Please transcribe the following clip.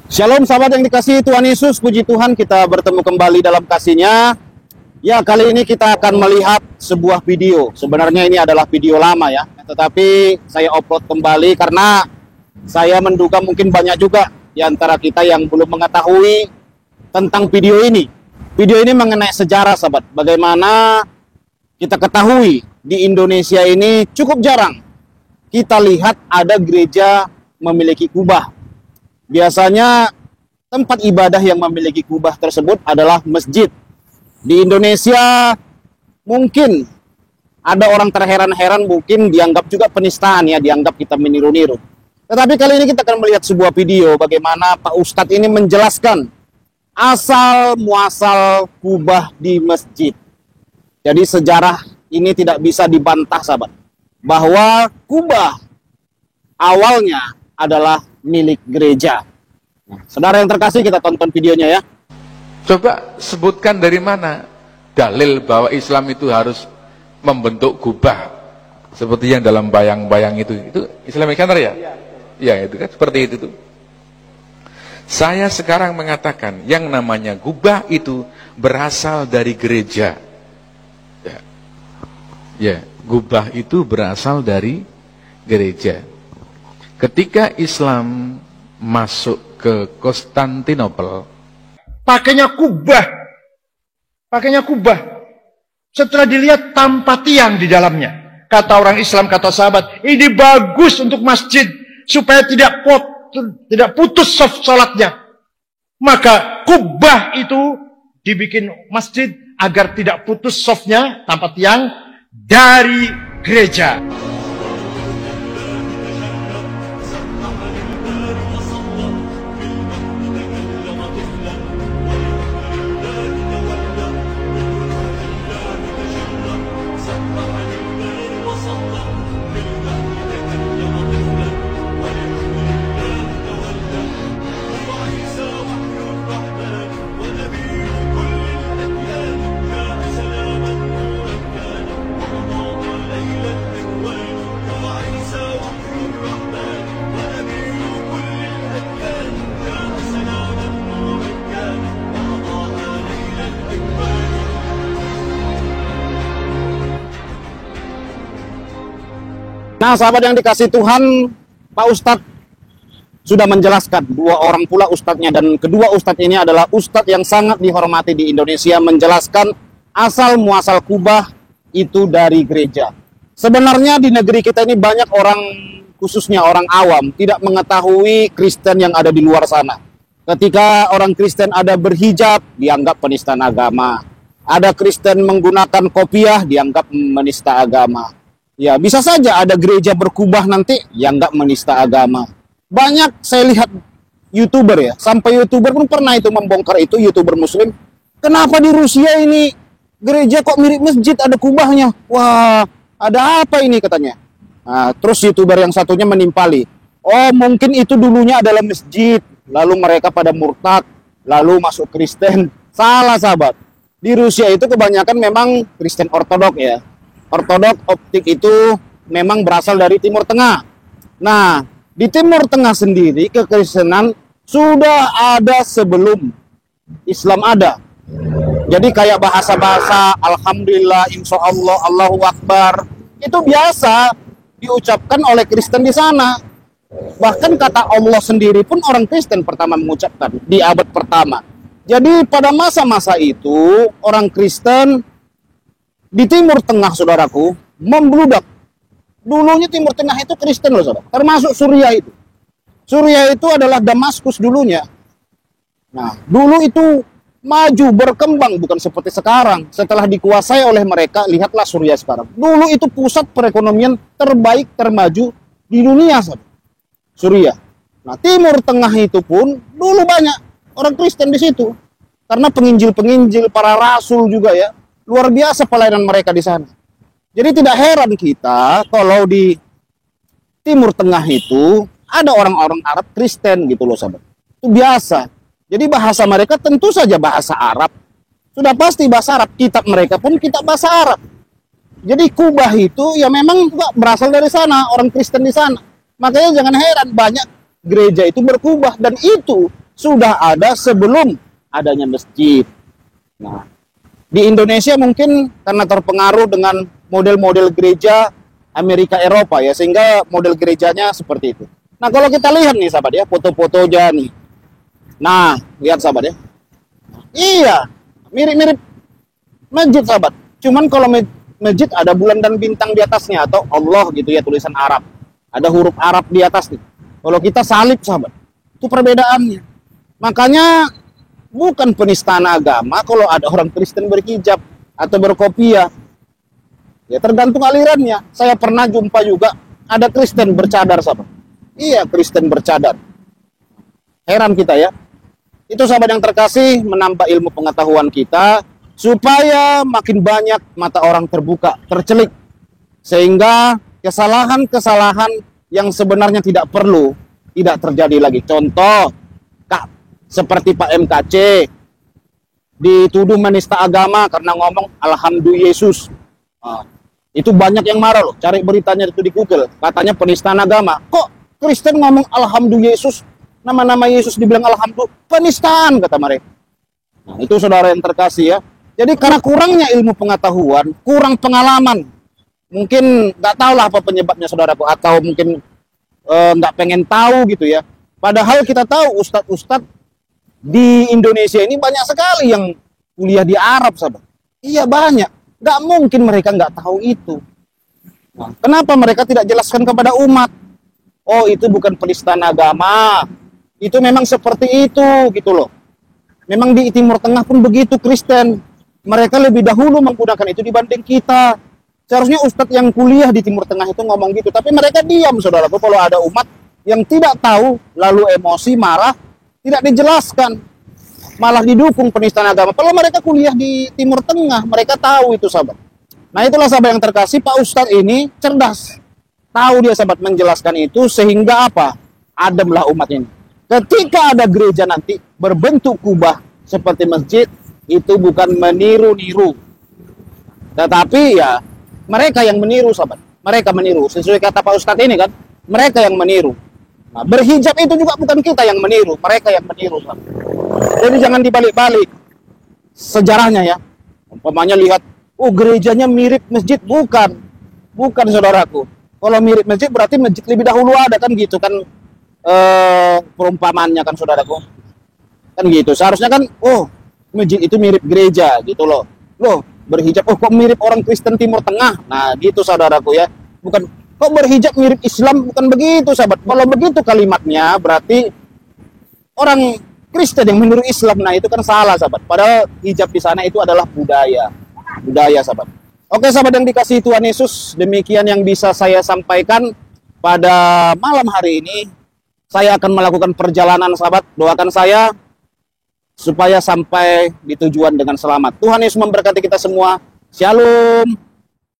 Shalom sahabat yang dikasihi Tuhan Yesus, puji Tuhan kita bertemu kembali dalam kasih-Nya. Ya, kali ini kita akan melihat sebuah video. Sebenarnya ini adalah video lama ya, tetapi saya upload kembali karena saya menduga mungkin banyak juga di antara kita yang belum mengetahui tentang video ini. Video ini mengenai sejarah sahabat, bagaimana kita ketahui di Indonesia ini cukup jarang kita lihat ada gereja memiliki kubah. Biasanya tempat ibadah yang memiliki kubah tersebut adalah masjid. Di Indonesia mungkin ada orang terheran-heran, mungkin dianggap juga penistaan ya, dianggap kita meniru-niru. Tetapi kali ini kita akan melihat sebuah video bagaimana Pak Ustadz ini menjelaskan asal muasal kubah di masjid. Jadi sejarah ini tidak bisa dibantah sahabat, bahwa kubah awalnya adalah milik gereja. Nah, saudara yang terkasih, kita tonton videonya ya. Coba sebutkan dari mana dalil bahwa Islam itu harus membentuk kubah seperti yang dalam bayang-bayang itu Islamic Center ya? Ya itu kan seperti itu tuh. Saya sekarang mengatakan yang namanya kubah itu berasal dari gereja. Ya, kubah itu berasal dari gereja. Ketika Islam masuk ke Konstantinopel, pakainya kubah. Setelah dilihat tanpa tiang di dalamnya, kata orang Islam, kata sahabat, ini bagus untuk masjid supaya tidak putus sholatnya. Maka kubah itu dibikin masjid agar tidak putus softnya tanpa tiang dari gereja. Nah sahabat yang dikasih Tuhan, Pak Ustadz sudah menjelaskan, dua orang pula ustadznya, dan kedua ustadz ini adalah ustadz yang sangat dihormati di Indonesia, menjelaskan asal muasal kubah itu dari gereja. Sebenarnya di negeri kita ini banyak orang, khususnya orang awam, tidak mengetahui Kristen yang ada di luar sana. Ketika orang Kristen ada berhijab, dianggap penistaan agama. Ada Kristen menggunakan kopiah, dianggap menista agama. Ya, bisa saja ada gereja berkubah nanti yang nggak menista agama. Banyak saya lihat YouTuber ya, sampai YouTuber pun pernah itu membongkar itu, YouTuber Muslim. Kenapa di Rusia ini gereja kok mirip masjid, ada kubahnya? Wah, ada apa ini katanya. Nah, terus YouTuber yang satunya menimpali. Oh, mungkin itu dulunya adalah masjid, lalu mereka pada murtad, lalu masuk Kristen. Salah sahabat. Di Rusia itu kebanyakan memang Kristen Ortodok ya. Ortodok optik itu memang berasal dari Timur Tengah. Nah, di Timur Tengah sendiri kekristenan sudah ada sebelum Islam ada. Jadi kayak bahasa-bahasa Alhamdulillah, Insya Allah, Allahu Akbar, itu biasa diucapkan oleh Kristen di sana. Bahkan kata Allah sendiri pun orang Kristen pertama mengucapkan di abad pertama. Jadi pada masa-masa itu orang Kristen di Timur Tengah, saudaraku, membludak. Dulunya Timur Tengah itu Kristen loh, saudara. Termasuk Suriah itu. Suriah itu adalah Damaskus dulunya. Nah, dulu itu maju, berkembang, bukan seperti sekarang. Setelah dikuasai oleh mereka, lihatlah Suriah sekarang. Dulu itu pusat perekonomian terbaik, termaju di dunia, saudara. Suriah. Nah, Timur Tengah itu pun dulu banyak orang Kristen di situ. Karena penginjil-penginjil, para rasul juga ya. Luar biasa pelayanan mereka di sana. Jadi tidak heran kita kalau di Timur Tengah itu ada orang-orang Arab Kristen gitu loh sahabat. Itu biasa. Jadi bahasa mereka tentu saja bahasa Arab. Sudah pasti bahasa Arab. Kitab mereka pun kitab bahasa Arab. Jadi kubah itu ya memang berasal dari sana, orang Kristen di sana. Makanya jangan heran banyak gereja itu berkubah, dan itu sudah ada sebelum adanya masjid. Nah, di Indonesia mungkin karena terpengaruh dengan model-model gereja Amerika Eropa ya, sehingga model gerejanya seperti itu. Nah, kalau kita lihat nih sahabat ya, foto-fotonya nih. Nah, lihat sahabat ya. Iya, mirip-mirip masjid sahabat. Cuman kalau masjid ada bulan dan bintang di atasnya, atau Allah gitu ya, tulisan Arab. Ada huruf Arab di atas nih. Kalau kita salib sahabat, itu perbedaannya. Makanya bukan penistaan agama kalau ada orang Kristen berhijab atau berkopiah. Ya tergantung alirannya. Saya pernah jumpa juga ada Kristen bercadar sahabat. Iya, Kristen bercadar. Heran kita ya. Itu sahabat yang terkasih, menambah ilmu pengetahuan kita supaya makin banyak mata orang terbuka, tercelik, sehingga kesalahan-kesalahan yang sebenarnya tidak perlu tidak terjadi lagi. Contoh, seperti Pak MKC dituduh menista agama karena ngomong Alhamdulillah Yesus. Itu banyak yang marah loh, cari beritanya itu di Google, katanya penistaan agama. Kok Kristen ngomong Alhamdulillah Yesus, nama-nama Yesus dibilang Alhamdulillah, penistaan kata mereka. Nah, itu saudara yang terkasih ya. Jadi karena kurangnya ilmu pengetahuan, kurang pengalaman, mungkin nggak tahu lah apa penyebabnya saudaraku, atau mungkin nggak pengen tahu gitu ya. Padahal kita tahu ustadz-ustadz di Indonesia ini banyak sekali yang kuliah di Arab sahabat. Iya banyak. Nggak mungkin mereka nggak tahu itu. Nah, kenapa mereka tidak jelaskan kepada umat? Oh, itu bukan penistaan agama. Itu memang seperti itu, gitu loh. Memang di Timur Tengah pun begitu Kristen. Mereka lebih dahulu menggunakan itu dibanding kita. Seharusnya ustadz yang kuliah di Timur Tengah itu ngomong gitu. Tapi mereka diam, saudaraku. Kalau ada umat yang tidak tahu, lalu emosi, marah, tidak dijelaskan. Malah didukung penistaan agama. Kalau mereka kuliah di Timur Tengah, mereka tahu itu sahabat. Nah itulah sahabat yang terkasih, Pak Ustadz ini cerdas. Tahu dia sahabat menjelaskan itu sehingga apa? Ademlah umat ini. Ketika ada gereja nanti berbentuk kubah seperti masjid, itu bukan meniru-niru. Tetapi ya mereka yang meniru sahabat. Mereka meniru. Sesuai kata Pak Ustadz ini kan, mereka yang meniru. Nah, berhijab itu juga bukan kita yang meniru, mereka yang meniru sahabat. Jadi jangan dibalik-balik sejarahnya ya. Umpamanya lihat, oh gerejanya mirip masjid, bukan saudaraku. Kalau mirip masjid berarti masjid lebih dahulu ada kan gitu kan, perumpamannya kan saudaraku. Kan gitu. Seharusnya kan, oh masjid itu mirip gereja gitu loh. Loh berhijab, oh kok mirip orang Kristen Timur Tengah. Nah gitu saudaraku ya. Bukan kok berhijab mirip Islam, bukan begitu sahabat. Kalau begitu kalimatnya berarti orang Kristen yang meniru Islam, nah itu kan salah sahabat. Padahal hijab di sana itu adalah budaya sahabat. Oke sahabat yang dikasihi Tuhan Yesus, demikian yang bisa saya sampaikan pada malam hari ini. Saya akan melakukan perjalanan sahabat, doakan saya supaya sampai di tujuan dengan selamat. Tuhan Yesus memberkati kita semua. Shalom.